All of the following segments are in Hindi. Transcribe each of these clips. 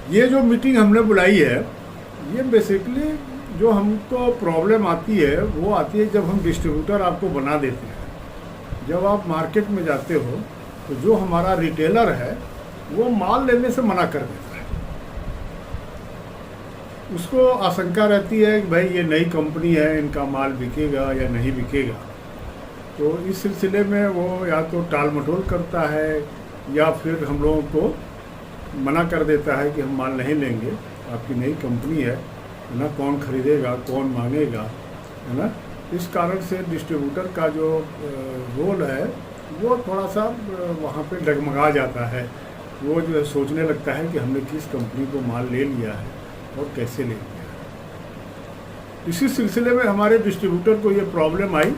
ये जो मीटिंग हमने बुलाई है, ये बेसिकली जो हमको प्रॉब्लम आती है वो आती है जब हम डिस्ट्रीब्यूटर आपको बना देते हैं। जब आप मार्केट में जाते हो तो जो हमारा रिटेलर है वो माल लेने से मना कर देता है। उसको आशंका रहती है कि भाई ये नई कंपनी है, इनका माल बिकेगा या नहीं बिकेगा। तो इस सिलसिले में वो या तो टाल मटोल करता है या फिर हम लोगों को मना कर देता है कि हम माल नहीं लेंगे, आपकी नई कंपनी है ना, कौन खरीदेगा, कौन मांगेगा, है ना। इस कारण से डिस्ट्रीब्यूटर का जो रोल है वो थोड़ा सा वहाँ पे डगमगा जाता है। वो जो है सोचने लगता है कि हमने किस कंपनी को माल ले लिया है और कैसे ले लिया है। इसी सिलसिले में हमारे डिस्ट्रीब्यूटर को ये प्रॉब्लम आई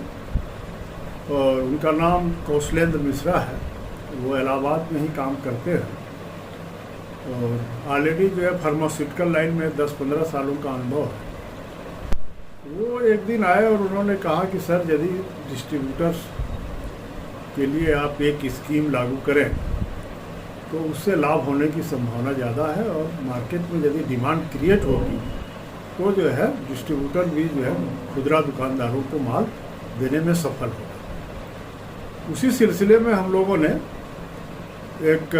और उनका नाम कौशलेंद्र मिश्रा है। वो इलाहाबाद में ही काम करते हैं और ऑलरेडी जो है फार्मास्यूटिकल लाइन में 10-15 सालों का अनुभव है। वो एक दिन आए और उन्होंने कहा कि सर, यदि डिस्ट्रीब्यूटर्स के लिए आप एक स्कीम लागू करें तो उससे लाभ होने की संभावना ज़्यादा है और मार्केट में यदि डिमांड क्रिएट होगी तो जो है डिस्ट्रीब्यूटर भी जो है खुदरा दुकानदारों को माल देने में सफल होगा। उसी सिलसिले में हम लोगों ने एक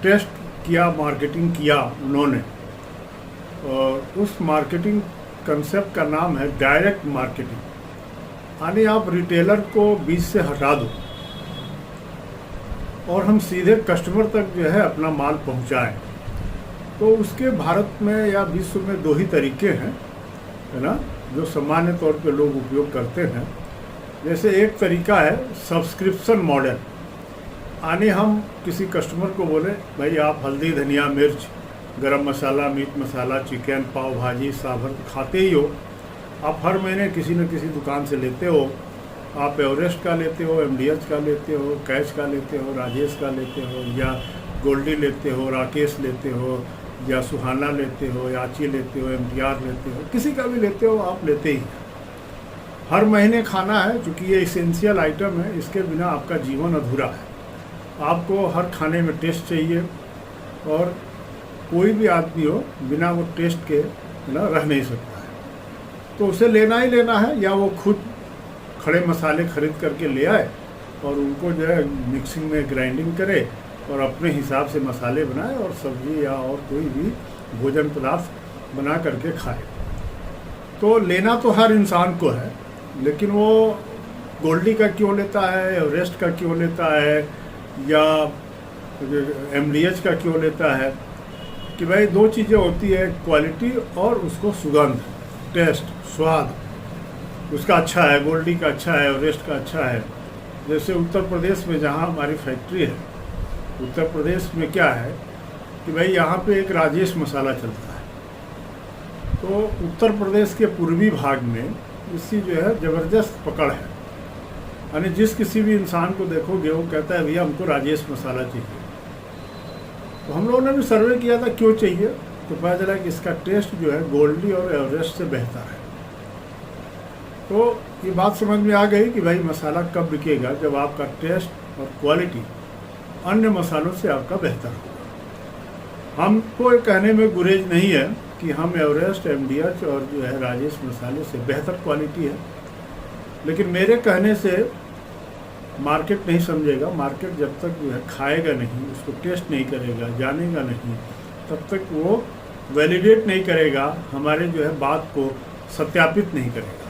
टेस्ट किया, मार्केटिंग किया उन्होंने, और उस मार्केटिंग कंसेप्ट का नाम है डायरेक्ट मार्केटिंग। यानी आप रिटेलर को बीच से हटा दो और हम सीधे कस्टमर तक जो है अपना माल पहुंचाएं। तो उसके भारत में या विश्व में दो ही तरीके हैं, है ना, जो सामान्य तौर पे लोग उपयोग करते हैं। जैसे एक तरीका है सब्सक्रिप्शन मॉडल, यानी हम किसी कस्टमर को बोले भाई आप हल्दी, धनिया, मिर्च, गरम मसाला, मीट मसाला, चिकन, पाव भाजी, साभर खाते ही हो, आप हर महीने किसी न किसी दुकान से लेते हो। आप एवरेस्ट का लेते हो, एमडीएच का लेते हो, कैच का लेते हो, राजेश का लेते हो, या गोल्डी लेते हो, राकेश लेते हो, या सुहाना लेते हो, याची लेते हो, एमटीआर लेते हो, किसी का भी लेते हो, आप लेते ही। हर महीने खाना है, चूँकि ये इसेंशियल आइटम है, इसके बिना आपका जीवन अधूरा है। आपको हर खाने में टेस्ट चाहिए और कोई भी आदमी हो बिना वो टेस्ट के ना रह नहीं सकता है। तो उसे लेना ही लेना है, या वो खुद खड़े मसाले खरीद करके ले आए और उनको जो है मिक्सिंग में ग्राइंडिंग करे और अपने हिसाब से मसाले बनाए और सब्जी या और कोई भी भोजन पदार्थ बना करके खाए। तो लेना तो हर इंसान को है, लेकिन वो गोल्डी का क्यों लेता है, एवरेस्ट का क्यों लेता है, या एमडीएच का क्यों लेता है, कि भाई दो चीज़ें होती है, क्वालिटी और उसको सुगंध, टेस्ट, स्वाद उसका अच्छा है, गोल्डी का अच्छा है, एवरेस्ट का अच्छा है। जैसे उत्तर प्रदेश में जहाँ हमारी फैक्ट्री है, उत्तर प्रदेश में क्या है कि भाई यहाँ पे एक राजेश मसाला चलता है। तो उत्तर प्रदेश के पूर्वी भाग में इसकी जो है ज़बरदस्त पकड़ है, यानी जिस किसी भी इंसान को देखोगे वो कहता है भैया हमको राजेश मसाला चाहिए। तो हम लोगों ने भी सर्वे किया था क्यों चाहिए, तो पता चला कि इसका टेस्ट जो है गोल्डी और एवरेस्ट से बेहतर है। तो ये बात समझ में आ गई कि भाई मसाला कब बिकेगा, जब आपका टेस्ट और क्वालिटी अन्य मसालों से आपका बेहतर होगा। हमको ये कहने में गुरेज नहीं है कि हम एवरेस्ट, एमडीएच और जो है राजेश मसाले से बेहतर क्वालिटी है, लेकिन मेरे कहने से मार्केट नहीं समझेगा। मार्केट जब तक जो है खाएगा नहीं, उसको टेस्ट नहीं करेगा, जानेगा नहीं, तब तक वो वैलिडेट नहीं करेगा, हमारे जो है बात को सत्यापित नहीं करेगा।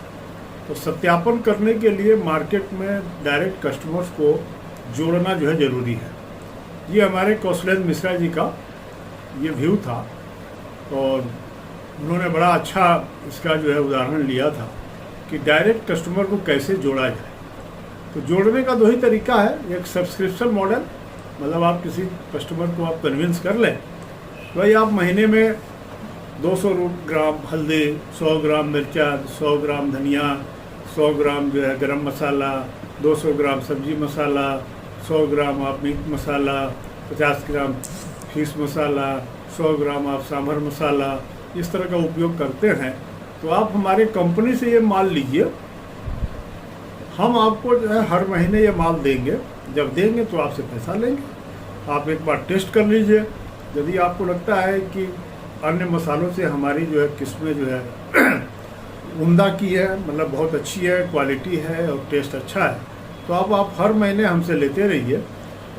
तो सत्यापन करने के लिए मार्केट में डायरेक्ट कस्टमर्स को जोड़ना जो है ज़रूरी है। ये हमारे कौशलेंद्र मिश्रा जी का ये व्यू था और उन्होंने बड़ा अच्छा इसका जो है उदाहरण लिया था कि डायरेक्ट कस्टमर को कैसे जोड़ा जाए। तो जोड़ने का दो ही तरीका है, एक सब्सक्रिप्शन मॉडल, मतलब आप किसी कस्टमर को आप कन्विंस कर लें, भाई आप महीने में 200 ग्राम हल्दी, 100 ग्राम मिर्चा, 100 ग्राम धनिया, 100 ग्राम जो है गरम मसाला, 200 ग्राम सब्जी मसाला, 100 ग्राम आप मीट मसाला, 50 ग्राम फिश मसाला, 100 ग्राम आप सांभर मसाला, इस तरह का उपयोग करते हैं। तो आप हमारे कंपनी से ये माल लीजिए, हम आपको जो है हर महीने ये माल देंगे, जब देंगे तो आपसे पैसा लेंगे। आप एक बार टेस्ट कर लीजिए, यदि आपको लगता है कि अन्य मसालों से हमारी जो है किस्में जो है उम्दा की है, मतलब बहुत अच्छी है, क्वालिटी है और टेस्ट अच्छा है, तो आप हर महीने हमसे लेते रहिए।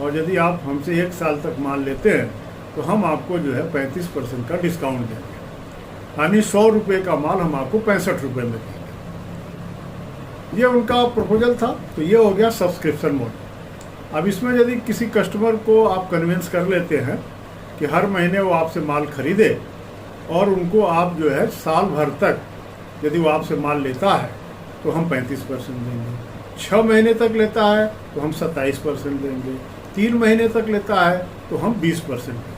और यदि आप हमसे 1 साल तक माल लेते हैं तो हम आपको जो है 35% का डिस्काउंट देंगे, यानी 100 रुपये का माल हम आपको 65 रुपये में देंगे। ये उनका प्रपोजल था। तो ये हो गया सब्सक्रिप्शन मॉडल। अब इसमें यदि किसी कस्टमर को आप कन्विंस कर लेते हैं कि हर महीने वो आपसे माल खरीदे और उनको आप जो है साल भर तक यदि वो आपसे माल लेता है तो हम 35% देंगे, 6 महीने तक लेता है तो हम 27% देंगे, 3 महीने तक लेता है तो हम 20% देंगे।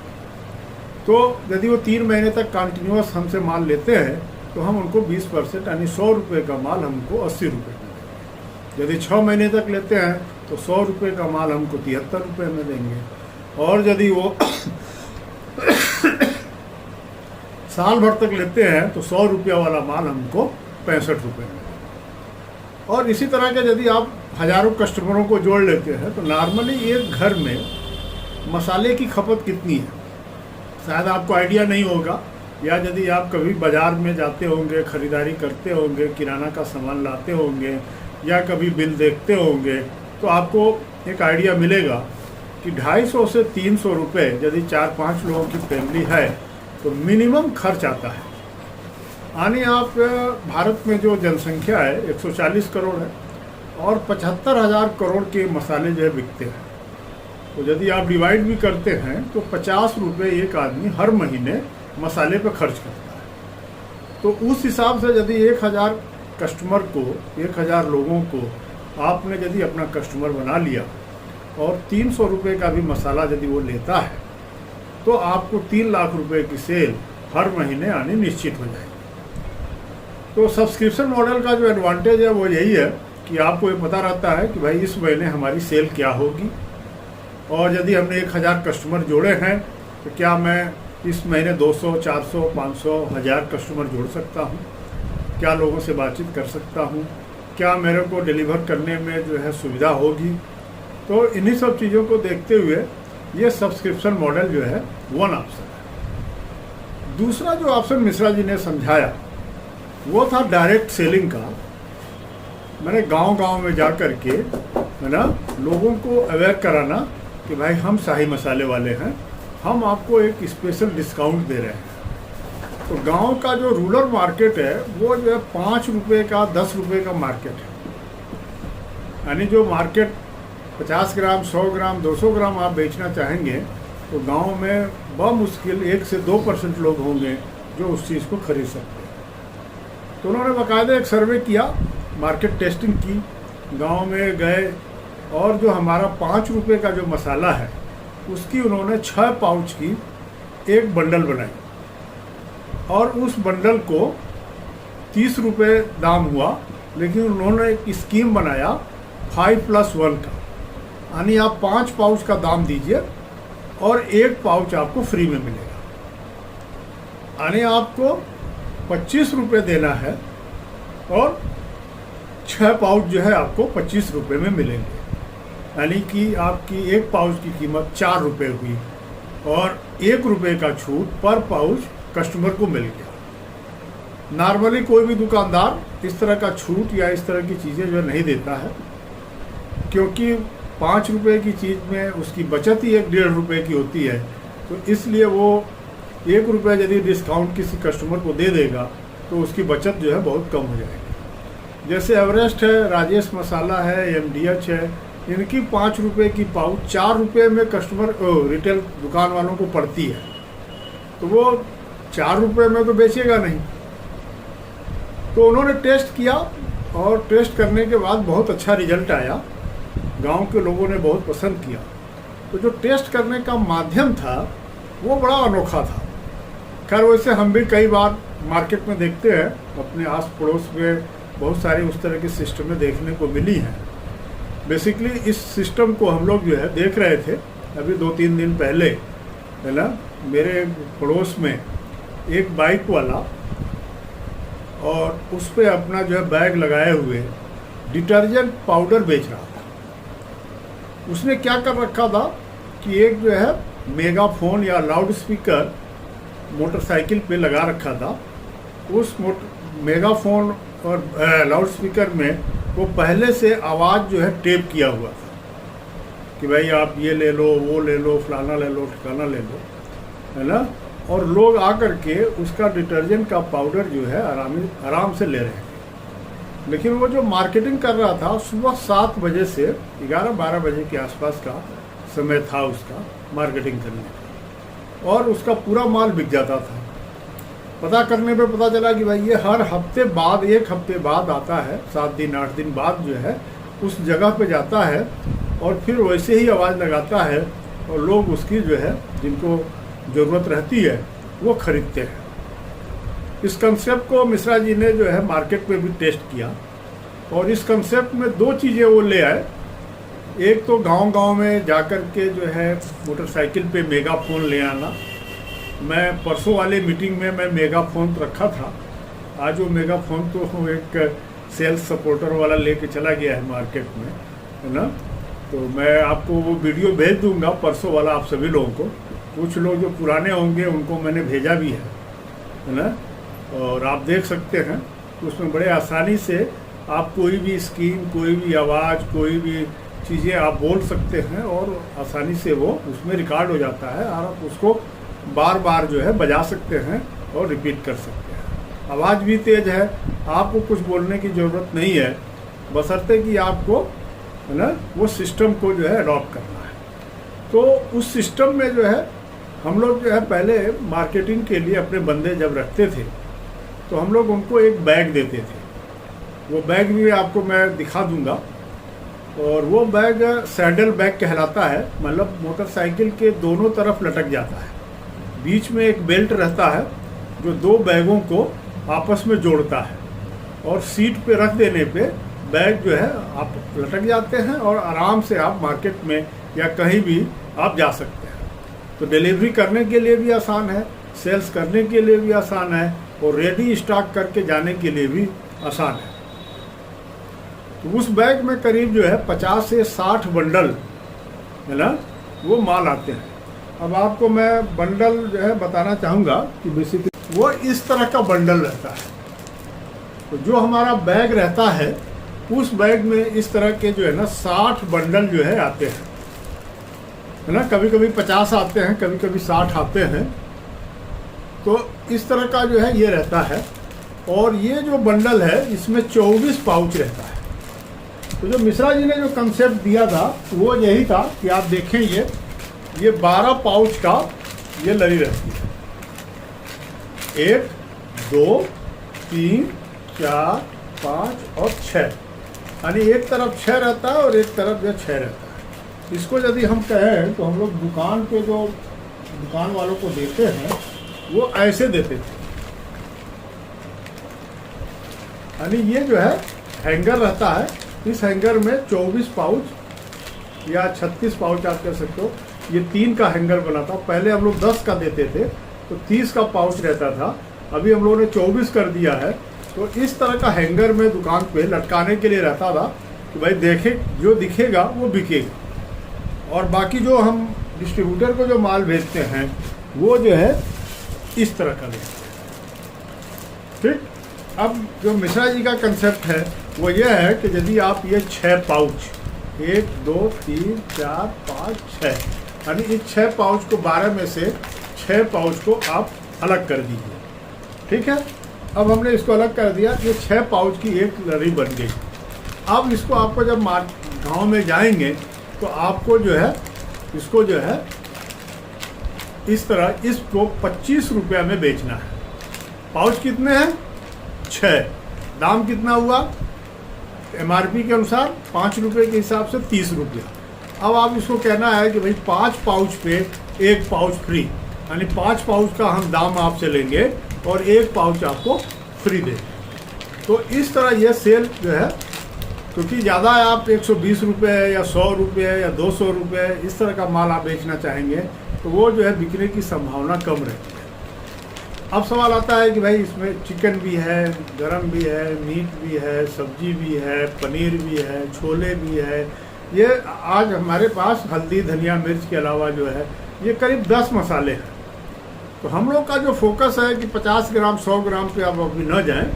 तो यदि वो 3 महीने तक कंटिन्यूस हमसे माल लेते हैं तो हम उनको 20% यानी 100 रुपये का माल हमको 80 रुपये में देंगे। यदि 6 महीने तक लेते हैं तो 100 रुपये का माल हमको 73 रुपये में देंगे। और यदि वो साल भर तक लेते हैं तो 100 रुपया वाला माल हमको 65 रुपये में। और इसी तरह के यदि आप हज़ारों कस्टमरों को जोड़ लेते हैं तो नॉर्मली एक घर में मसाले की खपत कितनी है शायद आपको आइडिया नहीं होगा। या यदि आप कभी बाज़ार में जाते होंगे, ख़रीदारी करते होंगे, किराना का सामान लाते होंगे या कभी बिल देखते होंगे तो आपको एक आइडिया मिलेगा कि 250 से 300 रुपये यदि 4-5 लोगों की फैमिली है तो मिनिमम खर्च आता है। यानी आप भारत में जो जनसंख्या है 140 करोड़ है और 75,000 करोड़ के मसाले जो है बिकते हैं। तो यदि आप डिवाइड भी करते हैं तो 50 रुपये एक आदमी हर महीने मसाले पर खर्च करता है। तो उस हिसाब से यदि 1000 कस्टमर को, 1000 लोगों को आपने यदि अपना कस्टमर बना लिया और 300 रुपये का भी मसाला यदि वो लेता है तो आपको 3 लाख रुपए की सेल हर महीने आनी निश्चित हो जाएगी। तो सब्सक्रिप्शन मॉडल का जो एडवांटेज है वो यही है कि आपको ये पता रहता है कि भाई इस महीने हमारी सेल क्या होगी। और यदि हमने 1000 कस्टमर जोड़े हैं तो क्या मैं इस महीने 200, 400, 500, 1000 कस्टमर जोड़ सकता हूँ, क्या लोगों से बातचीत कर सकता हूँ, क्या मेरे को डिलीवर करने में जो है सुविधा होगी। तो इन्हीं सब चीज़ों को देखते हुए ये सब्सक्रिप्शन मॉडल जो है वन ऑप्शन है। दूसरा जो ऑप्शन मिश्रा जी ने समझाया वो था डायरेक्ट सेलिंग का। मैंने गांव-गांव में जा कर के है ना लोगों को अवेयर कराना कि भाई हम शाही मसाले वाले हैं, हम आपको एक स्पेशल डिस्काउंट दे रहे हैं। तो गांव का जो रूरल मार्केट है वो जो है 5 रुपये का, 10 रुपये का मार्केट है। यानी जो मार्केट 50 ग्राम, 100 ग्राम, 200 ग्राम आप बेचना चाहेंगे तो गांव में बमुश्किल 1 से 2% लोग होंगे जो उस चीज़ को खरीद सकते हैं। तो उन्होंने बाकायदा एक सर्वे किया, मार्केट टेस्टिंग की, गांव में गए और जो हमारा 5 रुपये का जो मसाला है उसकी उन्होंने 6 पाउच की एक बंडल बनाई और उस बंडल को 30 रुपये दाम हुआ। लेकिन उन्होंने एक स्कीम बनाया 5+1 का, यानी आप 5 पाउच का दाम दीजिए और 1 पाउच आपको फ्री में मिलेगा। यानी आपको 25 रुपये देना है और 6 पाउच जो है आपको 25 रुपये में मिलेंगे। यानी कि आपकी 1 पाउच की कीमत 4 रुपये हुई और 1 रुपये का छूट पर पाउच कस्टमर को मिल गया। नॉर्मली कोई भी दुकानदार इस तरह का छूट या इस तरह की चीज़ें जो नहीं देता है, क्योंकि 5 रुपये की चीज़ में उसकी बचत ही 1-1.5 रुपये की होती है। तो इसलिए वो 1 रुपये यदि डिस्काउंट किसी कस्टमर को दे देगा तो उसकी बचत जो है बहुत कम हो जाएगी। जैसे एवरेस्ट है, राजेश मसाला है, MDH है, इनकी 5 रुपये की पाउच 4 रुपये में कस्टमर रिटेल दुकान वालों को पड़ती है। तो वो 4 रुपये में तो बेचेगा नहीं। तो उन्होंने टेस्ट किया और टेस्ट करने के बाद बहुत अच्छा रिजल्ट आया, गांव के लोगों ने बहुत पसंद किया। तो जो टेस्ट करने का माध्यम था वो बड़ा अनोखा था। खैर वैसे हम भी कई बार मार्केट में देखते हैं, अपने आस पड़ोस में बहुत सारी उस तरह की सिस्टमें देखने को मिली हैं। बेसिकली इस सिस्टम को हम लोग जो है देख रहे थे अभी 2-3 दिन पहले, है ना। मेरे पड़ोस में एक बाइक वाला और उस पर अपना जो है बैग लगाए हुए डिटर्जेंट पाउडर बेच रहा था। उसने क्या कर रखा था कि एक जो है मेगाफोन या लाउड स्पीकर मोटरसाइकिल पे लगा रखा था। उस मेगाफोन और लाउड स्पीकर में वो पहले से आवाज़ जो है टेप किया हुआ था कि भाई आप ये ले लो, वो ले लो, फलाना ले लो, ठिकाना ले लो, है ना। और लोग आकर के उसका डिटर्जेंट का पाउडर जो है आराम से ले रहे थे। लेकिन वो जो मार्केटिंग कर रहा था सुबह 7 बजे से 11-12 बजे के आसपास का समय था उसका मार्केटिंग करने का, और उसका पूरा माल बिक जाता था। पता करने पे पता चला कि भाई ये हर हफ्ते बाद, 1 हफ्ते बाद आता है, 7 दिन 8 दिन बाद जो है उस जगह पे जाता है और फिर वैसे ही आवाज़ लगाता है और लोग उसकी जो है जिनको ज़रूरत रहती है वो खरीदते हैं। इस कंसेप्ट को मिश्रा जी ने जो है मार्केट में भी टेस्ट किया और इस कंसेप्ट में 2 चीज़ें वो ले आए। एक तो गांव-गांव में जाकर के जो है मोटरसाइकिल पे मेगाफोन ले आना। मैं परसों वाले मीटिंग में मैं मेगाफोन रखा था, आज वो मेगाफोन तो एक सेल्स सपोर्टर वाला लेके चला गया है मार्केट में, है ना। तो मैं आपको वो वीडियो भेज दूंगा परसों वाला आप सभी लोगों को। कुछ लोग जो पुराने होंगे उनको मैंने भेजा भी है ना, और आप देख सकते हैं उसमें बड़े आसानी से आप कोई भी स्कीम, कोई भी आवाज़, कोई भी चीज़ें आप बोल सकते हैं और आसानी से वो उसमें रिकॉर्ड हो जाता है और आप उसको बार बार जो है बजा सकते हैं और रिपीट कर सकते हैं। आवाज़ भी तेज़ है, आपको कुछ बोलने की ज़रूरत नहीं है, बशर्ते कि आपको, है ना, वो सिस्टम को जो है अडॉप्ट करना है। तो उस सिस्टम में जो है हम लोग जो है पहले मार्केटिंग के लिए अपने बंदे जब रखते थे तो हम लोग उनको एक बैग देते थे। वो बैग भी आपको मैं दिखा दूंगा, और वो बैग सैडल बैग कहलाता है। मतलब मोटरसाइकिल के दोनों तरफ लटक जाता है, बीच में एक बेल्ट रहता है जो 2 बैगों को आपस में जोड़ता है, और सीट पे रख देने पे बैग जो है आप लटक जाते हैं और आराम से आप मार्केट में या कहीं भी आप जा सकते हैं। तो डिलीवरी करने के लिए भी आसान है, सेल्स करने के लिए भी आसान है, और रेडी स्टॉक करके जाने के लिए भी आसान है। तो उस बैग में करीब जो है 50 से 60 बंडल, है ना, वो माल आते हैं। अब आपको मैं बंडल जो है बताना चाहूँगा कि बेसिकली वो इस तरह का बंडल रहता है। तो जो हमारा बैग रहता है उस बैग में इस तरह के जो है ना 60 बंडल जो है आते हैं, है ना। कभी कभी 50 आते हैं, कभी कभी 60 आते हैं। तो इस तरह का जो है ये रहता है, और ये जो बंडल है इसमें 24 पाउच रहता है। तो जो मिश्रा जी ने जो कंसेप्ट दिया था वो यही था कि आप देखें ये 12 पाउच का ये लड़ी रहती है। 1 2 3 4 5 और 6, यानी एक तरफ 6 रहता है और एक तरफ जो 6 रहता है। इसको यदि हम कहें तो हम लोग दुकान पे जो दुकान वालों को देते हैं वो ऐसे देते थे, यानी ये जो है हैंगर रहता है। इस हैंगर में 24 पाउच या 36 पाउच आप कह सकते हो, ये 3 का हैंगर बना था। पहले हम लोग 10 का देते थे तो 30 का पाउच रहता था, अभी हम लोगों ने 24 कर दिया है। तो इस तरह का हैंगर में दुकान पे लटकाने के लिए रहता था कि भाई देखे जो दिखेगा वो बिकेगा, और बाकी जो हम डिस्ट्रीब्यूटर को जो माल भेजते हैं वो जो है इस तरह का लेते हैं। ठीक, अब जो मिश्रा जी का कंसेप्ट है वो ये है कि यदि आप ये 6 पाउच 1 2 3 4 5 6, यानी इस 6 पाउच को 12 में से 6 पाउच को आप अलग कर दीजिए। ठीक है, अब हमने इसको अलग कर दिया, ये 6 पाउच की एक लड़ी बन गई। अब इसको आपको जब गाँव में जाएंगे तो आपको जो है इसको जो है इस तरह इसको 25 रुपया में बेचना है। पाउच कितने हैं? 6। दाम कितना हुआ? MRP के अनुसार 5 रुपये के हिसाब से 30 रुपया। अब आप इसको कहना है कि भाई 5 पाउच पे 1 पाउच फ्री, यानी 5 पाउच का हम दाम आपसे लेंगे और 1 पाउच आपको फ्री देंगे। तो इस तरह ये सेल जो है, क्योंकि ज़्यादा आप 120 रुपये या 100 रुपये या 200 रुपये इस तरह का माल आप बेचना चाहेंगे तो वो जो है बिकने की संभावना कम रहती है। अब सवाल आता है कि भाई इसमें चिकन भी है, गरम भी है, मीट भी है, सब्जी भी है, पनीर भी है, छोले भी है। ये आज हमारे पास हल्दी, धनिया, मिर्च के अलावा जो है ये करीब 10 मसाले हैं। तो हम लोग का जो फोकस है कि 50 ग्राम 100 ग्राम पे आप अभी न जाएं,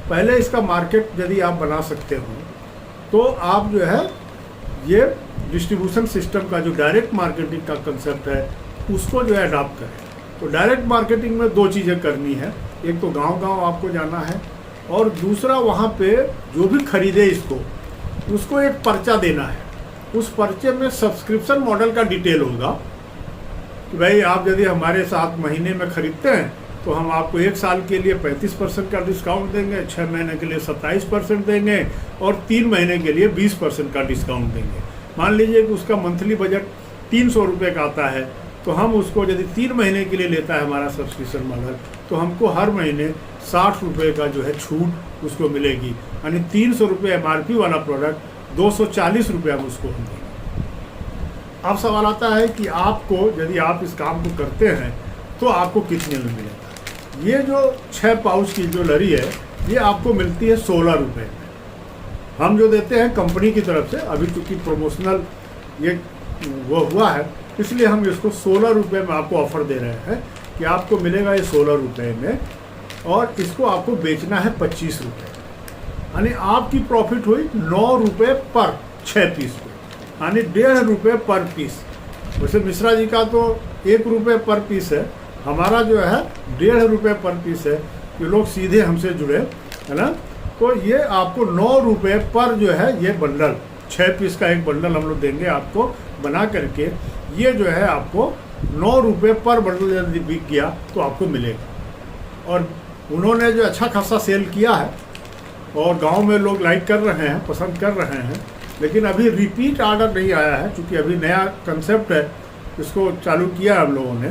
पहले इसका मार्केट यदि आप बना सकते हो तो आप जो है ये डिस्ट्रीब्यूशन सिस्टम का जो डायरेक्ट मार्केटिंग का कंसेप्ट है उसको जो है अडॉप्ट करें। तो डायरेक्ट मार्केटिंग में 2 चीज़ें करनी है, एक तो गांव-गांव आपको जाना है और दूसरा वहाँ पे जो भी खरीदे इसको उसको एक पर्चा देना है। उस पर्चे में सब्सक्रिप्शन मॉडल का डिटेल होगा कि भाई आप यदि हमारे साथ महीने में खरीदते हैं तो हम आपको 1 साल के लिए 35% का डिस्काउंट देंगे, 6 महीने के लिए 27% देंगे और 3 महीने के लिए 20% का डिस्काउंट देंगे। मान लीजिए कि उसका मंथली बजट 300 रुपये का आता है, तो हम उसको यदि 3 महीने के लिए लेता है हमारा सब्सक्रिप्शन मॉडल, तो हमको हर महीने 60 रुपये का जो है छूट उसको मिलेगी, यानी 300 रुपये MRP वाला प्रोडक्ट 240 रुपये हम उसको हम देंगे। अब सवाल आता है कि आपको यदि आप इस काम को करते हैं तो आपको कितने में मिलेगा। ये जो 6 पाउच की ज्वेलरी है ये आपको मिलती है 16 रुपये में। हम जो देते हैं कंपनी की तरफ से, अभी चूँकि प्रोमोशनल ये वो हुआ है इसलिए हम इसको 16 रुपये में आपको ऑफ़र दे रहे हैं कि आपको मिलेगा ये 16 रुपये में और इसको आपको बेचना है 25 रुपये, यानी आपकी प्रॉफिट हुई 9 रुपये पर 6 पीस पे, यानी 1.5 रुपये पर पीस। वैसे मिश्रा जी का तो 1 रुपये पर पीस है, हमारा जो है 1.5 रुपये पर पीस है। ये लोग सीधे हमसे जुड़े है ना, तो ये आपको 9 रुपये पर जो है ये बंडल 6 पीस का एक बंडल हम लोग देंगे आपको बना करके। ये जो है आपको 9 रुपये पर बंडल यदि बिक गया तो आपको मिलेगा। और उन्होंने जो अच्छा खासा सेल किया है और गांव में लोग लाइक कर रहे हैं, पसंद कर रहे हैं, लेकिन अभी रिपीट ऑर्डर नहीं आया है क्योंकि अभी नया कंसेप्ट है, इसको चालू किया हम लोगों ने,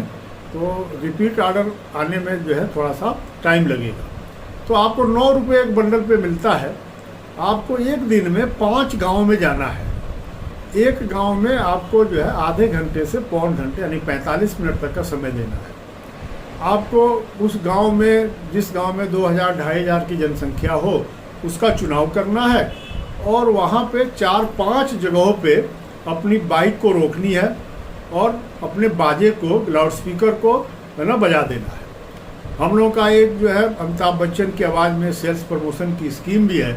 तो रिपीट ऑर्डर आने में जो है थोड़ा सा टाइम लगेगा। तो आपको 9 रुपये एक बंडल पे मिलता है। आपको एक दिन में 5 गांव में जाना है। एक गांव में आपको जो है आधे घंटे से पौन घंटे यानी 45 मिनट तक का समय देना है। आपको उस गांव में, जिस गांव में 2000-2500 की जनसंख्या हो उसका चुनाव करना है और वहाँ पे 4-5 जगहों पे अपनी बाइक को रोकनी है और अपने बाजे को, लाउड स्पीकर को है ना बजा देना है। हम लोग का एक जो है अमिताभ बच्चन की आवाज़ में सेल्स प्रमोशन की स्कीम भी है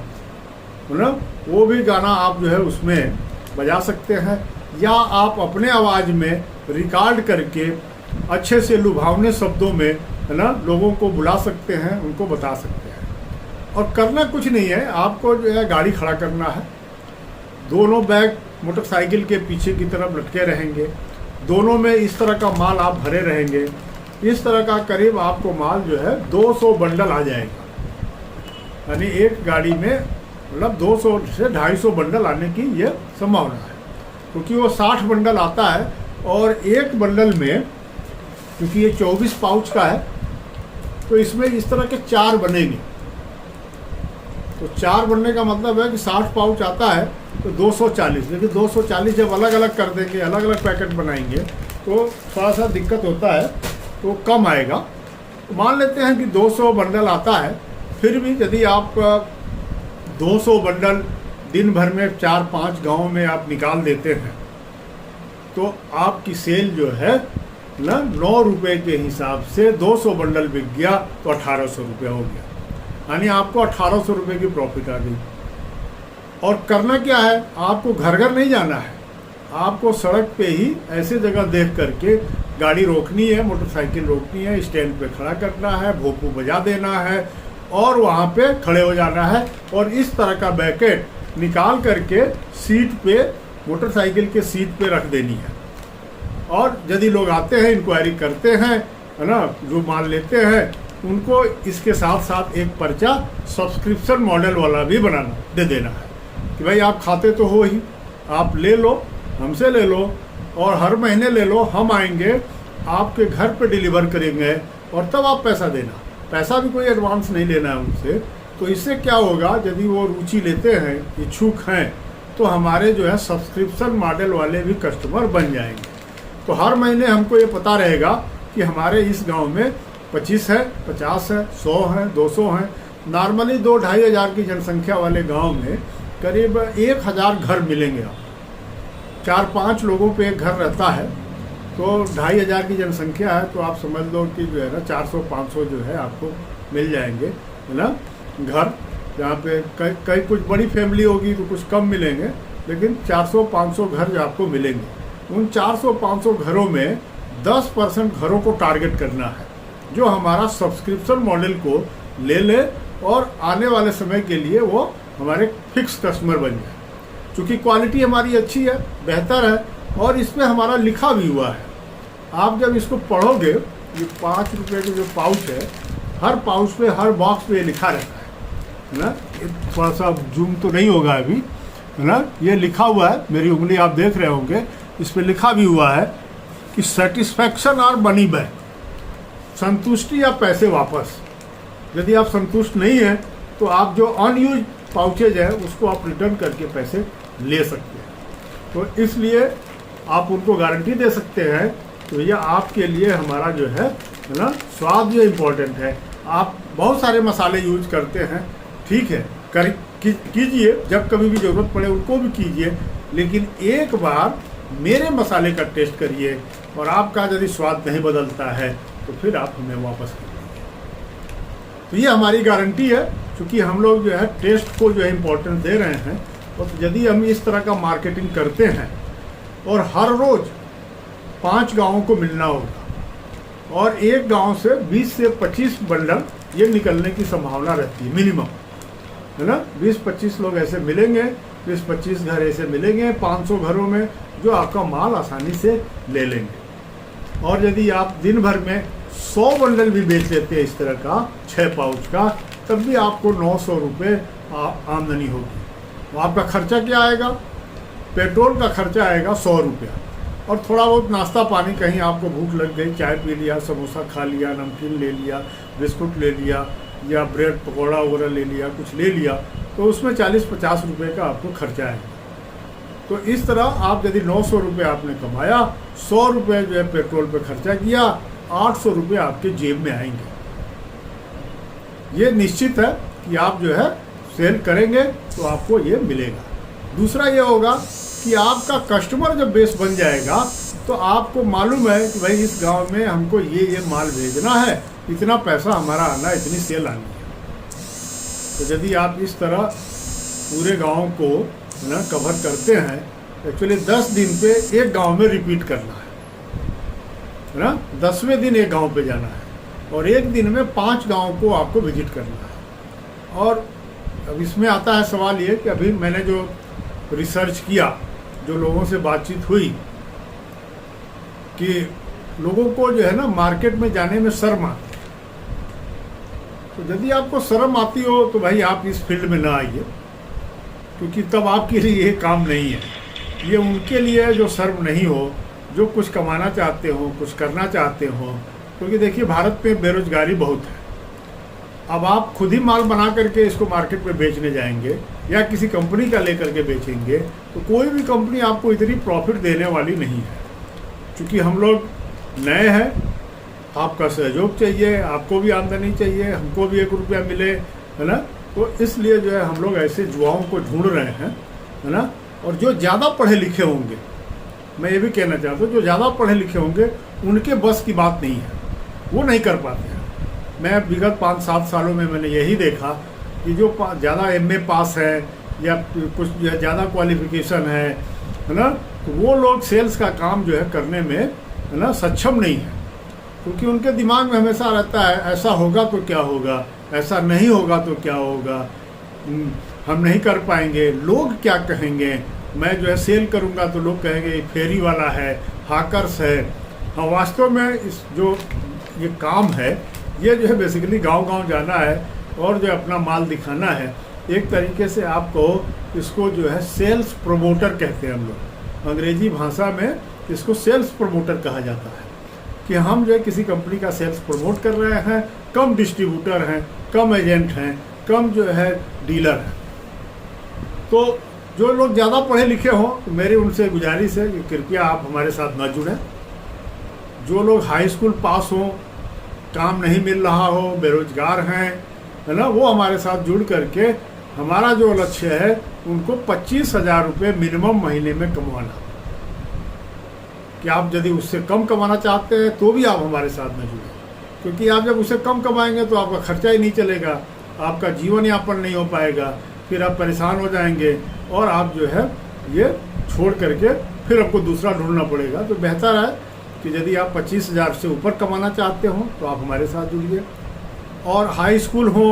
ना, वो भी गाना आप जो है उसमें बजा सकते हैं या आप अपने आवाज़ में रिकॉर्ड करके अच्छे से लुभावने शब्दों में है ना लोगों को बुला सकते हैं, उनको बता सकते हैं। और करना कुछ नहीं है, आपको जो है गाड़ी खड़ा करना है, दोनों बैग मोटरसाइकिल के पीछे की तरफ लटके रहेंगे, दोनों में इस तरह का माल आप भरे रहेंगे। इस तरह का करीब आपको माल जो है 200 बंडल आ जाएगा, यानी एक गाड़ी में मतलब 200 से 250 बंडल आने की ये संभावना है, क्योंकि वो 60 बंडल आता है और एक बंडल में, क्योंकि ये 24 पाउच का है तो इसमें इस तरह के 4 बनेंगे। तो 4 बनने का मतलब है कि 60 पाउच आता है तो 240, लेकिन 240 जब अलग अलग कर देंगे, अलग अलग पैकेट बनाएंगे तो थोड़ा सा दिक्कत होता है, तो कम आएगा। तो मान लेते हैं कि 200 बंडल आता है, फिर भी यदि आप 200 बंडल दिन भर में 4-5 गाँव में आप निकाल देते हैं तो आपकी सेल जो है ना 9 रुपये के हिसाब से 200 बंडल बिक गया तो 1800 रुपये हो गया, यानी आपको 1800 रुपये की प्रॉफिट आ गई। और करना क्या है, आपको घर घर नहीं जाना है, आपको सड़क पे ही ऐसे जगह देख करके गाड़ी रोकनी है, मोटरसाइकिल रोकनी है, स्टैंड पे खड़ा करना है, भोपू बजा देना है और वहाँ पे खड़े हो जाना है और इस तरह का पैकेट निकाल करके सीट पे, मोटरसाइकिल के सीट पे रख देनी है। और यदि लोग आते हैं, इंक्वायरी करते हैं है ना, जो माल लेते हैं उनको इसके साथ साथ एक पर्चा सब्सक्रिप्शन मॉडल वाला भी बनाना दे देना है कि भाई आप खाते तो हो ही, आप ले लो, हमसे ले लो और हर महीने ले लो, हम आएंगे आपके घर पे डिलीवर करेंगे और तब आप पैसा देना। पैसा भी कोई एडवांस नहीं लेना है उनसे। तो इससे क्या होगा, यदि वो रुचि लेते हैं, इच्छुक हैं, तो हमारे जो है सब्सक्रिप्शन मॉडल वाले भी कस्टमर बन जाएंगे। तो हर महीने हमको ये पता रहेगा कि हमारे इस गांव में 25 है, 50 है, 100 है, 200 हैं। नॉर्मली 2-2.5 हज़ार की जनसंख्या वाले गांव में करीब 1000 घर मिलेंगे। आप 4-5 लोगों पे एक घर रहता है तो 2500 की जनसंख्या है, तो आप समझ लो कि जो है ना 400-500 जो है आपको मिल जाएंगे, है ना, घर। जहाँ पे कई कुछ बड़ी फैमिली होगी तो कुछ कम मिलेंगे, लेकिन 400-500 घर जो आपको मिलेंगे। उन 400-500 घरों में 10% घरों को टारगेट करना है, जो हमारा सब्सक्रिप्शन मॉडल को ले और आने वाले समय के लिए वो हमारे फिक्स कस्टमर बन जाए। क्योंकि क्वालिटी हमारी अच्छी है, बेहतर है, और इसमें हमारा लिखा भी हुआ है। आप जब इसको पढ़ोगे, ये 5 रुपये के जो पाउच है, हर पाउच पे, हर बॉक्स पे ये लिखा रहता है ना। थोड़ा सा जूम तो नहीं होगा अभी, है ना। ये लिखा हुआ है, मेरी उंगली आप देख रहे होंगे, इस पर लिखा भी हुआ है कि सेटिस्फैक्शन और मनी बैक, संतुष्टि या पैसे वापस। यदि आप संतुष्ट नहीं हैं तो आप जो अनयूज पाउचेज है उसको आप रिटर्न करके पैसे ले सकते हैं। तो इसलिए आप उनको गारंटी दे सकते हैं। तो ये आपके लिए हमारा जो है ना, स्वाद ये इम्पोर्टेंट है। आप बहुत सारे मसाले यूज करते हैं, ठीक है, कीजिए, जब कभी भी ज़रूरत पड़े उनको भी कीजिए, लेकिन एक बार मेरे मसाले का टेस्ट करिए, और आपका यदि स्वाद नहीं बदलता है तो फिर आप हमें वापस करिए। तो ये हमारी गारंटी है, क्योंकि हम लोग जो है टेस्ट को जो है इम्पोर्टेंस दे रहे हैं। और यदि हम इस तरह का मार्केटिंग करते हैं और हर रोज़ 5 गाँवों को मिलना होगा, और एक गांव से 20 से 25 बंडल ये निकलने की संभावना रहती है मिनिमम, है ना। 20-25 लोग ऐसे मिलेंगे, 20-25 घर ऐसे मिलेंगे 500 घरों में, जो आपका माल आसानी से ले लेंगे। और यदि आप दिन भर में 100 बंडल भी बेच लेते हैं इस तरह का 6 पाउच का, तब भी आपको 900 रुपये आमदनी होगी। तो आपका खर्चा क्या आएगा? पेट्रोल का खर्चा आएगा 100 रुपया, और थोड़ा बहुत नाश्ता पानी, कहीं आपको भूख लग गई, चाय पी लिया, समोसा खा लिया, नमकीन ले लिया, बिस्कुट ले लिया, या ब्रेड पकौड़ा वगैरह ले लिया, कुछ ले लिया, तो उसमें 40-50 रुपये का आपको खर्चा आएगा। तो इस तरह आप यदि 900 रुपये आपने कमाया, 100 रुपये जो है पेट्रोल पे खर्चा किया, 800 रुपये आपके जेब में आएंगे। ये निश्चित है कि आप जो है सेल करेंगे तो आपको ये मिलेगा। दूसरा ये होगा कि आपका कस्टमर जब बेस बन जाएगा तो आपको मालूम है कि भाई इस गांव में हमको ये माल भेजना है, इतना पैसा हमारा आना, इतनी सेल आनी है। तो यदि आप इस तरह पूरे गांव को ना कवर करते हैं, एक्चुअली 10 दिन पे एक गांव में रिपीट करना है ना, 10वें दिन एक गांव पे जाना है, और एक दिन में 5 गांव को आपको विजिट करना है। और अब इसमें आता है सवाल ये कि अभी मैंने जो रिसर्च किया, जो लोगों से बातचीत हुई, कि लोगों को जो है ना मार्केट में जाने में शर्म आती है। तो यदि आपको शर्म आती हो तो भाई आप इस फील्ड में ना आइए, क्योंकि तब आपके लिए ये काम नहीं है। ये उनके लिए है जो शर्म नहीं हो, जो कुछ कमाना चाहते हो, कुछ करना चाहते हो। क्योंकि देखिए भारत में बेरोजगारी बहुत है। अब आप खुद ही माल बना करके इसको मार्केट में बेचने जाएंगे या किसी कंपनी का लेकर के बेचेंगे, तो कोई भी कंपनी आपको इतनी प्रॉफिट देने वाली नहीं है। क्योंकि हम लोग नए हैं, आपका सहयोग चाहिए, आपको भी आमदनी चाहिए, हमको भी 1 रुपया मिले, है ना। तो इसलिए जो है हम लोग ऐसे युवाओं को ढूंढ रहे हैं, है ना। और जो ज़्यादा पढ़े लिखे होंगे, मैं ये भी कहना चाहता हूँ, जो ज़्यादा पढ़े लिखे होंगे उनके बस की बात नहीं है, वो नहीं कर पाते हैं। मैं विगत 5-7 सालों में मैंने यही देखा कि जो ज़्यादा MA पास है या कुछ ज़्यादा क्वालिफिकेशन है ना, तो वो लोग सेल्स का काम जो है करने में, है ना, सक्षम नहीं है। क्योंकि उनके दिमाग में हमेशा रहता है ऐसा होगा तो क्या होगा, ऐसा नहीं होगा तो क्या होगा, हम नहीं कर पाएंगे, लोग क्या कहेंगे, मैं जो है सेल करूंगा तो लोग कहेंगे ये फेरी वाला है, हाकर्स है। हाँ, वास्तव में इस जो ये काम है, ये जो है बेसिकली गांव-गांव जाना है और जो अपना माल दिखाना है। एक तरीके से आपको इसको जो है सेल्स प्रमोटर कहते हैं हम लोग, अंग्रेजी भाषा में इसको सेल्स प्रमोटर कहा जाता है। कि हम जो है किसी कंपनी का सेल्स प्रमोट कर रहे हैं, कम डिस्ट्रीब्यूटर हैं, कम एजेंट हैं, कम जो है डीलर हैं। तो जो लोग ज़्यादा पढ़े लिखे हों तो मेरी उनसे गुजारिश है कि कृपया आप हमारे साथ न जुड़ें। जो लोग हाई स्कूल पास हों, काम नहीं मिल रहा हो, बेरोजगार हैं, है ना, वो हमारे साथ जुड़ करके हमारा जो लक्ष्य है उनको 25,000 रुपये मिनिमम महीने में कमाना। कि आप यदि उससे कम कमाना चाहते हैं तो भी आप हमारे साथ में जुड़े, क्योंकि आप जब उससे कम कमाएंगे तो आपका खर्चा ही नहीं चलेगा, आपका जीवन यापन नहीं हो पाएगा, फिर आप परेशान हो जाएंगे और आप जो है ये छोड़ करके फिर आपको दूसरा ढूंढना पड़ेगा। तो बेहतर है कि यदि आप 25,000 से ऊपर कमाना चाहते हो तो आप हमारे साथ जुड़िए। और हाई स्कूल हो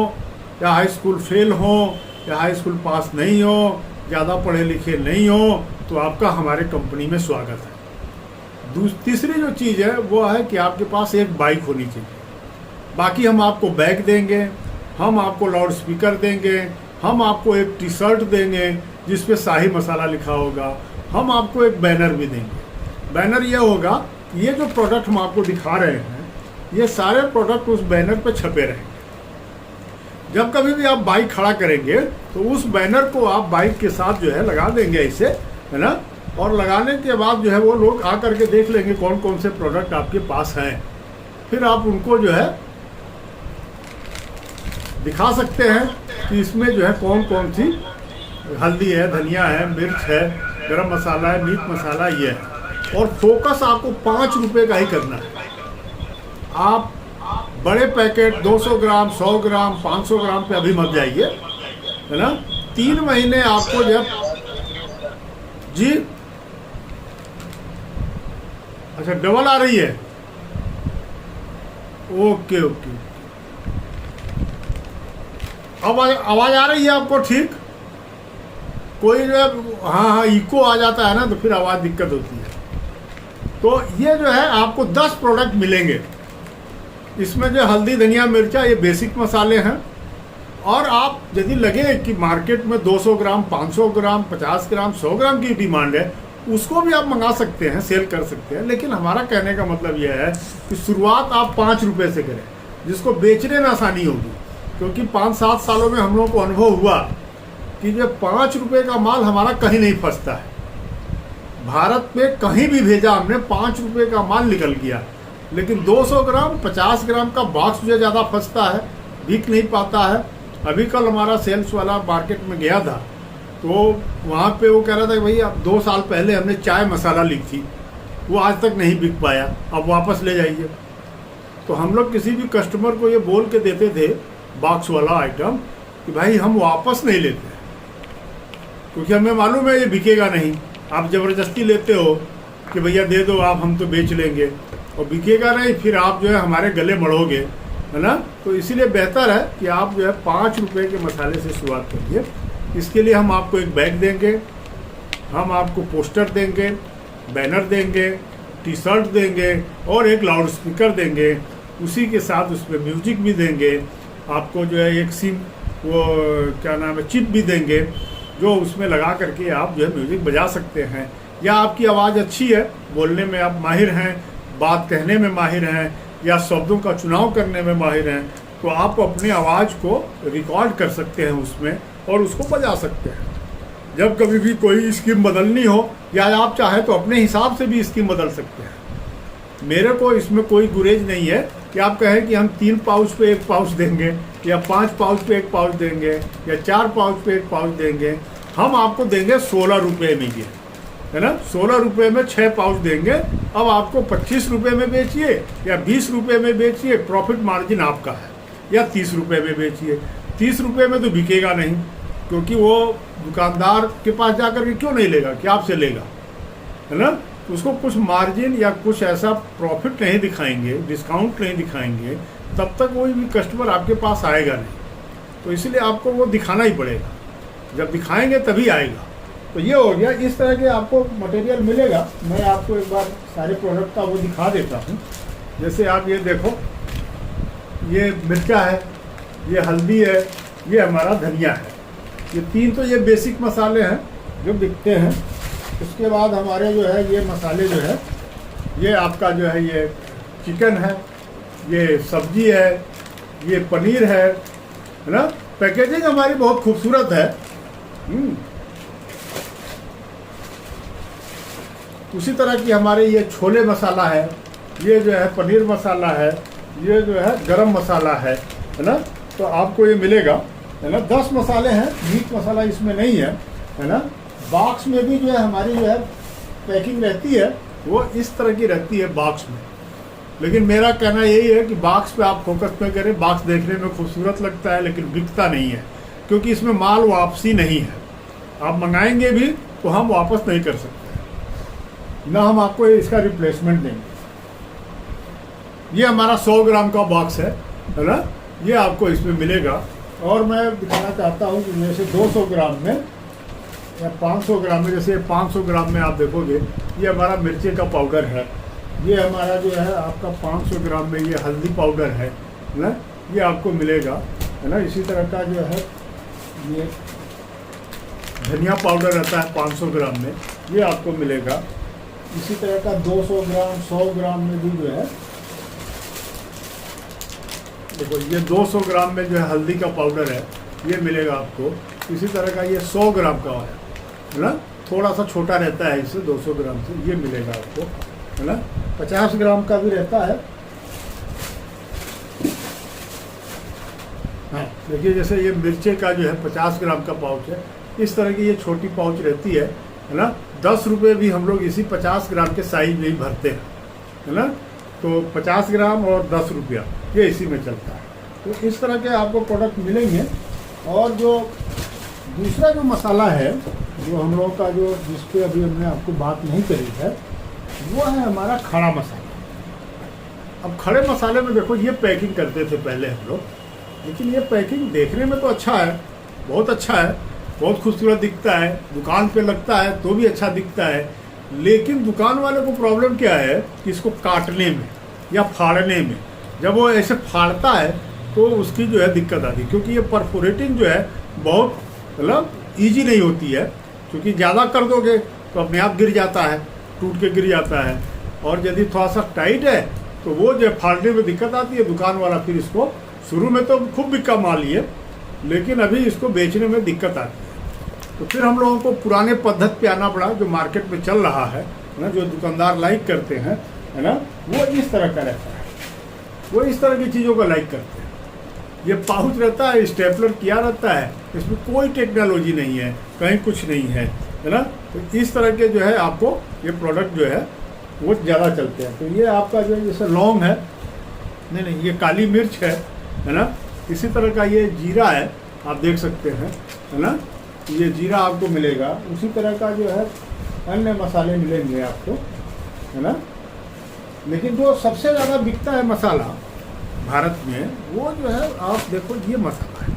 या हाई स्कूल फेल हो या हाई स्कूल पास नहीं हो, ज़्यादा पढ़े लिखे नहीं हो, तो आपका हमारे कंपनी में स्वागत है। तीसरी जो चीज़ है वो है कि आपके पास एक बाइक होनी चाहिए। बाकी हम आपको बैग देंगे, हम आपको लाउड स्पीकर देंगे, हम आपको एक टी शर्ट देंगे जिस पे शाही मसाला लिखा होगा, हम आपको एक बैनर भी देंगे। बैनर ये होगा कि ये जो प्रोडक्ट हम आपको दिखा रहे हैं ये सारे प्रोडक्ट उस बैनर पे छपे रहेंगे। जब कभी भी आप बाइक खड़ा करेंगे तो उस बैनर को आप बाइक के साथ जो है लगा देंगे ऐसे, है ना, और लगाने के बाद जो है वो लोग आ करके देख लेंगे कौन कौन से प्रोडक्ट आपके पास हैं। फिर आप उनको जो है दिखा सकते हैं कि इसमें जो है कौन कौन सी हल्दी है, धनिया है, मिर्च है, गरम मसाला है, मीट मसाला ये है। और फोकस आपको 5 रुपये का ही करना है। आप बड़े पैकेट 200 ग्राम, 100 ग्राम, 500 ग्राम पे अभी मत जाइए, है ना। 3 महीने आपको जब जी अच्छा डबल आ रही है, ओके ओके, आवाज आ रही है आपको ठीक? कोई जो हाँ इको आ जाता है ना तो फिर आवाज़ दिक्कत होती है। तो ये जो है आपको 10 प्रोडक्ट मिलेंगे। इसमें जो हल्दी, धनिया, मिर्चा ये बेसिक मसाले हैं। और आप यदि लगे कि मार्केट में 200 ग्राम, 500 ग्राम, 50 ग्राम, 100 ग्राम की डिमांड है, उसको भी आप मंगा सकते हैं, सेल कर सकते हैं। लेकिन हमारा कहने का मतलब यह है कि शुरुआत आप 5 रुपये से करें, जिसको बेचने में आसानी होगी। क्योंकि 5-7 सालों में हम लोगों को अनुभव हुआ कि जो 5 रुपये का माल हमारा कहीं नहीं फंसता है। भारत में कहीं भी भेजा हमने 5 रुपये का माल निकल गया। लेकिन 200 ग्राम, 50 ग्राम का बॉक्स जो ज़्यादा फंसता है, बिक नहीं पाता है। अभी कल हमारा सेल्स वाला मार्केट में गया था तो वहाँ पे वो कह रहा था कि भैया 2 साल पहले हमने चाय मसाला ली थी, वो आज तक नहीं बिक पाया, अब वापस ले जाइए। तो हम लोग किसी भी कस्टमर को ये बोल के देते थे बॉक्स वाला आइटम कि भाई हम वापस नहीं लेते, क्योंकि हमें मालूम है ये बिकेगा नहीं। आप ज़बरदस्ती लेते हो कि भैया दे दो आप, हम तो बेच लेंगे, और बिकेगा नहीं, फिर आप जो है हमारे गले मढ़ोगे, है ना। तो इसीलिए बेहतर है कि आप जो है 5 रुपये के मसाले से शुरुआत करिए। इसके लिए हम आपको एक बैग देंगे, हम आपको पोस्टर देंगे, बैनर देंगे, टी शर्ट देंगे और एक लाउड स्पीकर देंगे। उसी के साथ उसमें म्यूजिक भी देंगे। आपको जो है एक सिम वो क्या नाम है चिप भी देंगे, जो उसमें लगा करके आप जो है म्यूजिक बजा सकते हैं। या आपकी आवाज़ अच्छी है, बोलने में आप माहिर हैं, बात कहने में माहिर हैं, या शब्दों का चुनाव करने में माहिर हैं, तो आप अपनी आवाज़ को रिकॉर्ड कर सकते हैं उसमें और उसको बजा सकते हैं। जब कभी भी कोई स्कीम बदलनी हो या आप चाहें तो अपने हिसाब से भी स्कीम बदल सकते हैं। मेरे को इसमें कोई गुरेज नहीं है कि आप कहें कि हम 3 पाउच पे 1 पाउच देंगे, या 5 पाउच पे 1 पाउच देंगे, या 4 पाउच पे 1 पाउच देंगे। हम आपको देंगे 16 रुपये में, ये है ना, 16 रुपये में 6 पाउच देंगे। अब आपको 25 रुपये में बेचिए या 20 रुपये में बेचिए, प्रॉफिट मार्जिन आपका है, या 30 रुपये में बेचिए। 30 रुपये में तो बिकेगा नहीं, क्योंकि वो दुकानदार के पास जाकर के क्यों नहीं लेगा, क्या आपसे लेगा, है ना। उसको कुछ मार्जिन या कुछ ऐसा प्रॉफिट नहीं दिखाएंगे, डिस्काउंट नहीं दिखाएंगे, तब तक कोई भी कस्टमर आपके पास आएगा नहीं। तो इसलिए आपको वो दिखाना ही पड़ेगा, जब दिखाएंगे तभी आएगा। तो ये हो गया, इस तरह के आपको मटेरियल मिलेगा। मैं आपको एक बार सारे प्रोडक्ट का वो दिखा देता हूँ। जैसे आप ये देखो, ये मिर्चा है, ये हल्दी है, ये हमारा धनिया है। ये 3 तो ये बेसिक मसाले हैं जो बिकते हैं। उसके बाद हमारे जो है ये मसाले जो है, ये आपका जो है ये चिकन है, ये सब्जी है, ये पनीर है ना। पैकेजिंग हमारी बहुत खूबसूरत है। उसी तरह की हमारे ये छोले मसाला है, ये जो है पनीर मसाला है, ये जो है गरम मसाला है ना। तो आपको ये मिलेगा, है ना। 10 मसाले हैं, मीट मसाला इसमें नहीं है, है ना। बॉक्स में भी जो है हमारी जो है पैकिंग रहती है, वो इस तरह की रहती है बॉक्स में। लेकिन मेरा कहना यही है कि बॉक्स पे आप फोकस में करें। बॉक्स देखने में खूबसूरत लगता है लेकिन बिकता नहीं है, क्योंकि इसमें माल वापसी नहीं है। आप मंगाएंगे भी तो हम वापस नहीं कर सकते, ना हम आपको इसका रिप्लेसमेंट देंगे। ये हमारा 100 ग्राम का बॉक्स है ना, ये आपको इसमें मिलेगा। और मैं दिखाना चाहता हूँ कि जैसे 200 ग्राम में या 500 ग्राम में, जैसे 500 ग्राम में आप देखोगे ये हमारा मिर्ची का पाउडर है, ये हमारा जो है आपका 500 ग्राम में ये हल्दी पाउडर है ना, ये आपको मिलेगा, है ना। इसी तरह का जो है ये धनिया पाउडर रहता है 500 ग्राम में, ये आपको मिलेगा। इसी तरह का 200 ग्राम 100 ग्राम में भी जो है, देखो ये 200 ग्राम में जो है हल्दी का पाउडर है, ये मिलेगा आपको। इसी तरह का ये 100 ग्राम का है ना, थोड़ा सा छोटा रहता है इससे 200 ग्राम से, ये मिलेगा आपको, है ना। 50 ग्राम का भी रहता है। हाँ देखिए, जैसे ये मिर्चे का जो है 50 ग्राम का पाउच है, इस तरह की ये छोटी पाउच रहती है ना। 10 रुपये भी हम लोग इसी 50 ग्राम के साइज में ही भरते हैं, है ना। तो 50 ग्राम और 10 रुपया ये इसी में चलता है। तो इस तरह के आपको प्रोडक्ट मिलेंगे। और जो दूसरा जो मसाला है, जो हम लोगों का जो जिस पे अभी हमने आपको बात नहीं करी है, वो है हमारा खड़ा मसाला। अब खड़े मसाले में देखो, ये पैकिंग करते थे पहले हम लोग, लेकिन ये पैकिंग देखने में तो अच्छा है, बहुत अच्छा है, बहुत खूबसूरत दिखता है, दुकान पे लगता है तो भी अच्छा दिखता है। लेकिन दुकान वाले को प्रॉब्लम क्या है कि इसको काटने में या फाड़ने में, जब वो ऐसे फाड़ता है तो उसकी जो है दिक्कत आती है, क्योंकि ये परफोरेटिंग जो है बहुत मतलब ईजी नहीं होती है, क्योंकि ज़्यादा कर दोगे तो अपने आप गिर जाता है, टूट के गिर जाता है। और यदि थोड़ा सा टाइट है तो वो जो फाड़ने में दिक्कत आती है। दुकान वाला फिर इसको शुरू में तो खूब बिका माल ये, लेकिन अभी इसको बेचने में दिक्कत आती है। तो फिर हम लोगों को पुराने पद्धति पे आना पड़ा, जो मार्केट में चल रहा है ना, जो दुकानदार लाइक करते हैं, है ना, वो इस तरह का रहता है। वो इस तरह की चीज़ों को लाइक करते हैं। ये पाउच रहता है, स्टेपलर किया रहता है, इसमें कोई टेक्नोलॉजी नहीं है, कहीं कुछ नहीं है ना। तो इस तरह के जो है आपको ये प्रोडक्ट जो है वो ज़्यादा चलते हैं। तो ये आपका जो जैसे लौंग है, नहीं ये काली मिर्च है ना। इसी तरह का ये जीरा है, आप देख सकते हैं, है ना, ये जीरा आपको मिलेगा। उसी तरह का जो है अन्य मसाले मिलेंगे आपको, है ना। लेकिन जो सबसे ज़्यादा बिकता है मसाला भारत में, वो जो है आप देखो ये मसाला है।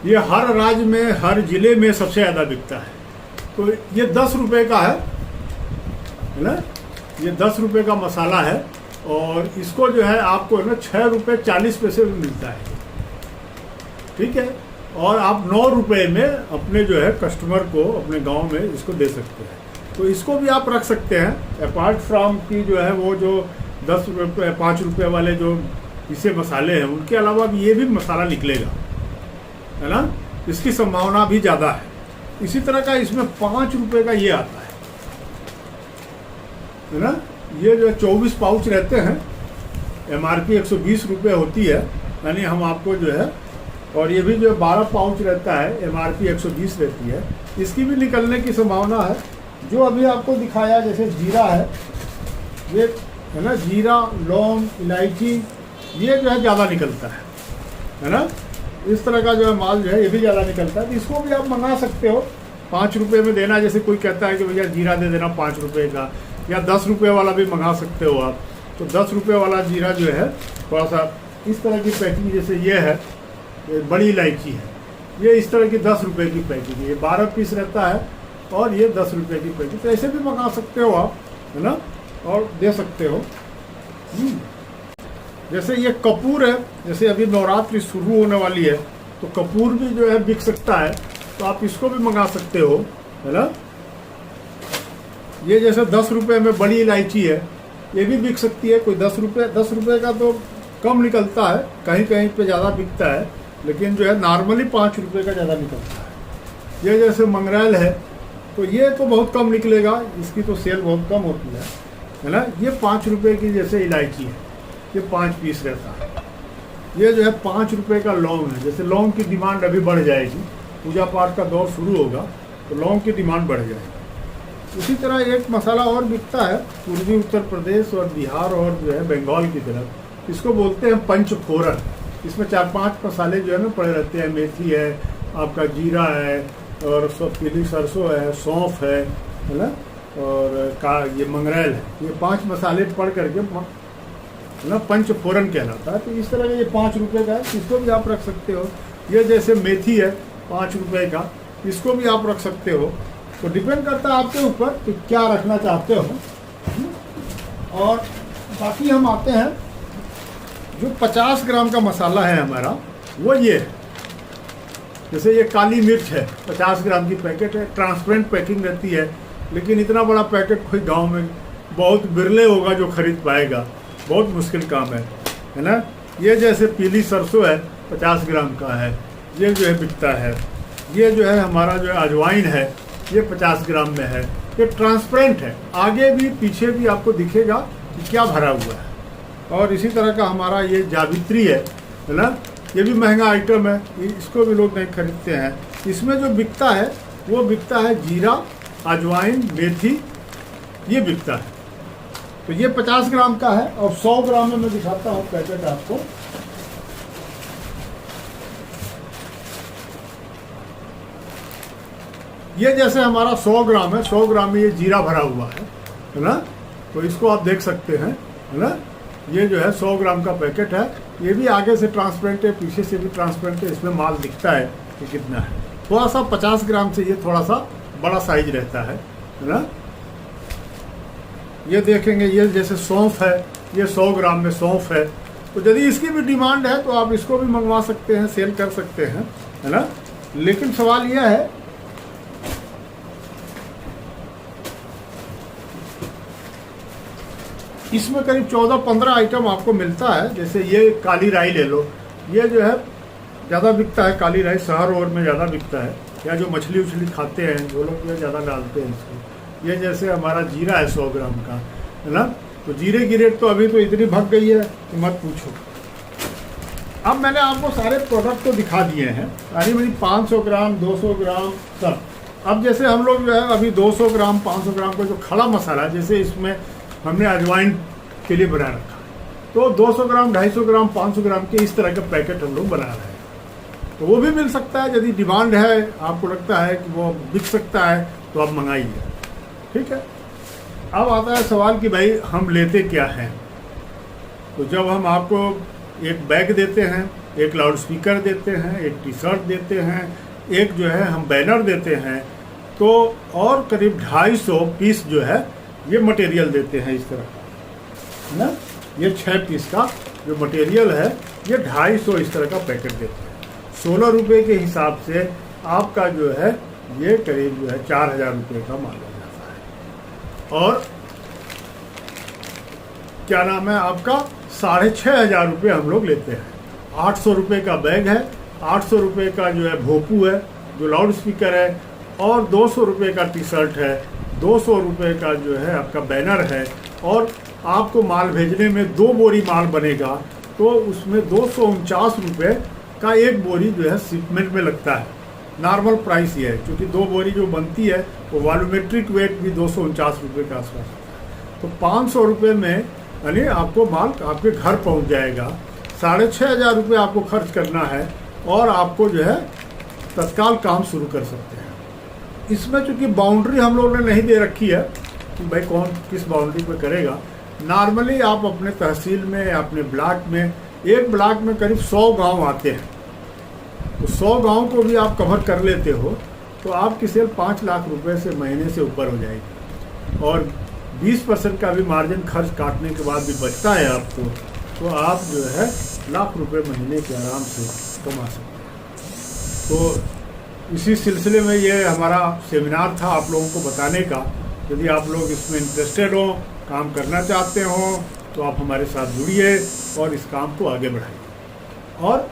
ये हर राज्य में, हर जिले में सबसे ज़्यादा बिकता है। तो ये 10 रुपये का है ना, ये 10 रुपये का मसाला है। और इसको जो है आपको ना 6 रुपये 40 पैसे में मिलता है, ठीक है। और आप 9 रुपये में अपने जो है कस्टमर को अपने गांव में इसको दे सकते हैं। तो इसको भी आप रख सकते हैं, अपार्ट फ्रॉम की जो है वो जो 10 रुपये 5 रुपये वाले जो इसे मसाले हैं, उनके अलावा भी ये भी मसाला निकलेगा, है ना। इसकी संभावना भी ज़्यादा है। इसी तरह का इसमें 5 रुपये का ये आता है ना। ये जो 24 पाउच रहते हैं, MRP 120 रुपये होती है, यानी हम आपको जो है, और ये भी जो 12 पाउच रहता है, MRP 120 रहती है। इसकी भी निकलने की संभावना है। जो अभी आपको दिखाया, जैसे जीरा है, ये है ना, जीरा, लौंग, इलायची, ये जो है ज़्यादा निकलता है ना। इस तरह का जो है माल जो है ये भी ज़्यादा निकलता है। तो इसको भी आप मंगा सकते हो। 5 रुपये में देना, जैसे कोई कहता है कि भैया जीरा दे देना 5 रुपये का, या 10 रुपये वाला भी मंगा सकते हो आप। तो 10 रुपये वाला जीरा जो है थोड़ा सा इस तरह की पैकिंग, जैसे ये है, ये बड़ी इलायची है, ये इस तरह की 10 रुपये की पैकिंग है। ये 12 पीस रहता है और ये 10 रुपये की पैकिंग। तो ऐसे भी मंगा सकते हो आप, है ना, और दे सकते हो। जैसे ये कपूर है, जैसे अभी नवरात्रि शुरू होने वाली है, तो कपूर भी जो है बिक सकता है, तो आप इसको भी मंगा सकते हो, है ना। ये जैसे 10 रुपये में बड़ी इलायची है, ये भी बिक सकती है। कोई 10 रुपये का तो कम निकलता है, कहीं कहीं पे ज़्यादा बिकता है, लेकिन जो है नॉर्मली 5 रुपये का ज़्यादा निकलता है। ये जैसे मंगरेल है, तो ये तो बहुत कम निकलेगा, इसकी तो सेल बहुत कम होती है ना। ये 5 रुपये की जैसे इलायची है, ये 5 पीस रहता है। ये जो है 5 रुपये का लौंग है। जैसे लौंग की डिमांड अभी बढ़ जाएगी, पूजा पाठ का दौर शुरू होगा तो लौंग की डिमांड बढ़ जाएगी। उसी तरह एक मसाला और बिकता है पूर्वी उत्तर प्रदेश और बिहार और जो है बंगाल की तरफ, इसको बोलते हैं पंचफोरन। इसमें 4-5 मसाले जो है ना पड़े रहते हैं, मेथी है, आपका जीरा है, और पीली सरसों है, सौंफ है ना, और ये मंगरेल है। ये 5 मसाले पड़ करके ना पंचफोरन कहलाता है। तो इस तरह का ये 5 रुपये का है, इसको भी आप रख सकते हो। ये जैसे मेथी है 5 रुपये का, इसको भी आप रख सकते हो। तो डिपेंड करता है आपके ऊपर कि क्या रखना चाहते हो। और बाकी हम आते हैं जो 50 ग्राम का मसाला है हमारा, वो ये है। जैसे ये काली मिर्च है, 50 ग्राम की पैकेट है, ट्रांसपेरेंट पैकिंग रहती है, लेकिन इतना बड़ा पैकेट कोई गांव में बहुत बिरले होगा जो खरीद पाएगा, बहुत मुश्किल काम है ना। ये जैसे पीली सरसों है 50 ग्राम का है, ये जो है बिकता है। ये जो है हमारा जो अजवाइन है, ये 50 ग्राम में है, ये ट्रांसपेरेंट है, आगे भी पीछे भी आपको दिखेगा कि क्या भरा हुआ है। और इसी तरह का हमारा ये जावित्री है ना, ये भी महंगा आइटम है, इसको भी लोग नहीं खरीदते हैं। इसमें जो बिकता है वो बिकता है जीरा, अजवाइन, मेथी, ये बिकता है। तो ये 50 ग्राम का है। और 100 ग्राम में मैं दिखाता हूँ पैकेट आपको। ये जैसे हमारा 100 ग्राम है, 100 ग्राम में ये जीरा भरा हुआ है ना, तो इसको आप देख सकते हैं है ना। ये जो है 100 ग्राम का पैकेट है, ये भी आगे से ट्रांसपेरेंट है, पीछे से भी ट्रांसपेरेंट है, इसमें माल दिखता है कि कितना है। थोड़ा सा 50 ग्राम से ये थोड़ा सा बड़ा साइज रहता है ना। ये देखेंगे, ये जैसे सौंफ है, ये 100 ग्राम में सौंफ है। तो यदि इसकी भी डिमांड है तो आप इसको भी मंगवा सकते हैं, सेल कर सकते हैं है ना। लेकिन सवाल यह है इसमें करीब 14-15 आइटम आपको मिलता है। जैसे ये काली राई ले लो, ये जो है ज़्यादा बिकता है, काली राई शहर और में ज़्यादा बिकता है, या जो मछली उछली खाते हैं वो लोग ये ज़्यादा डालते हैं इसको। ये जैसे हमारा जीरा है 100 ग्राम का है ना, तो जीरे की रेट तो अभी तो इतनी भग गई है कि मत पूछो। अब मैंने आपको सारे प्रोडक्ट तो दिखा दिए हैं, यानी 500 ग्राम 200 ग्राम सब। अब जैसे हम लोग जो है अभी 200 ग्राम 500 ग्राम का जो खड़ा मसाला, जैसे इसमें हमने अजवाइन के लिए बना रखा है, तो 200 ग्राम 250 ग्राम 500 ग्राम के इस तरह का पैकेट हम लोग बना रहे हैं। तो वो भी मिल सकता है, यदि डिमांड है, आपको लगता है कि वो बिक सकता है तो आप मंगाइए, ठीक है। अब आता है सवाल कि भाई हम लेते क्या हैं। तो जब हम आपको एक बैग देते हैं, एक लाउड स्पीकर देते हैं, एक टी शर्ट देते हैं, एक जो है हम बैनर देते हैं, तो और करीब 250 पीस जो है ये मटेरियल देते हैं इस तरह का ना। ये 6 पीस का जो मटेरियल है ये 250 इस तरह का पैकेट देते हैं। 16 रुपये के हिसाब से आपका जो है ये करीब जो है 4000 रुपये का माल हो जाता है। और क्या नाम है आपका 6500 रुपये हम लोग लेते हैं। 800 रुपये का बैग है, 800 रुपये का जो है भोपू है, जो लाउड स्पीकर है, और 200 रुपये का टी शर्ट है, 200 रुपये का जो है आपका बैनर है। और आपको माल भेजने में 2 बोरी माल बनेगा तो उसमें 249 रुपये का एक बोरी जो है शिपमेंट में लगता है। नॉर्मल प्राइस ये है, क्योंकि 2 बोरी जो बनती है वो वॉल्यूमेट्रिक वेट भी 249 रुपये के आसपास होता है। तो 500 रुपये में यानी आपको माल आपके घर पहुंच जाएगा। 6500 रुपये आपको खर्च करना है और आपको जो है तत्काल काम शुरू कर सकते हैं। इसमें चूँकि बाउंड्री हम लोगों ने नहीं दे रखी है कि भाई कौन किस बाउंड्री पे करेगा। नॉर्मली आप अपने तहसील में या अपने ब्लॉक में, एक ब्लॉक में करीब 100 गांव आते हैं, तो 100 गांव को भी आप कवर कर लेते हो तो आपकी सेल 5 लाख रुपए से महीने से ऊपर हो जाएगी। और 20% का भी मार्जिन खर्च काटने के बाद भी बचता है आपको, तो आप जो है लाख रुपए महीने के आराम से कमा सकते हैं। तो इसी सिलसिले में ये हमारा सेमिनार था आप लोगों को बताने का। यदि आप लोग इसमें इंटरेस्टेड हो, काम करना चाहते हो, तो आप हमारे साथ जुड़िए और इस काम को आगे बढ़ाइए। और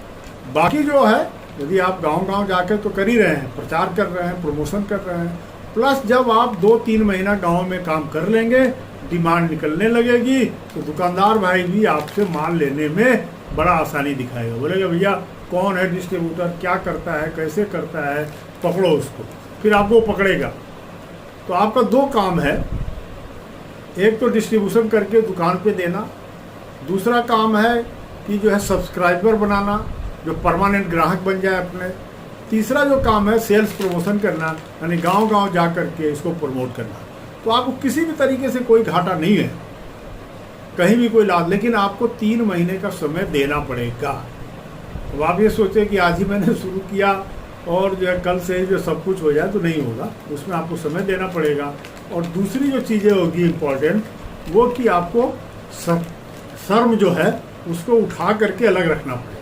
बाकी जो है, यदि आप गांव-गांव जाकर तो कर ही रहे हैं, प्रचार कर रहे हैं, प्रमोशन कर रहे हैं, प्लस जब आप 2-3 महीना गांव में काम कर लेंगे, डिमांड निकलने लगेगी, तो दुकानदार भाई भी आपसे माल लेने में बड़ा आसानी दिखाएगा। बोलेगा भैया कौन है डिस्ट्रीब्यूटर, क्या करता है, कैसे करता है, पकड़ो उसको, फिर आपको पकड़ेगा। तो आपका दो काम है, एक तो डिस्ट्रीब्यूशन करके दुकान पे देना, दूसरा काम है कि जो है सब्सक्राइबर बनाना जो परमानेंट ग्राहक बन जाए अपने, तीसरा जो काम है सेल्स प्रमोशन करना, यानी गांव-गांव जा कर के इसको प्रमोट करना। तो आपको किसी भी तरीके से कोई घाटा नहीं है, कहीं भी कोई लाभ, लेकिन आपको 3 महीने का समय देना पड़ेगा। तो आप ये सोचें कि आज ही मैंने शुरू किया और जो है कल से ही जो सब कुछ हो जाए, तो नहीं होगा, उसमें आपको समय देना पड़ेगा। और दूसरी जो चीज़ें होगी इम्पॉर्टेंट, वो कि आपको शर्म जो है उसको उठा करके अलग रखना पड़ेगा।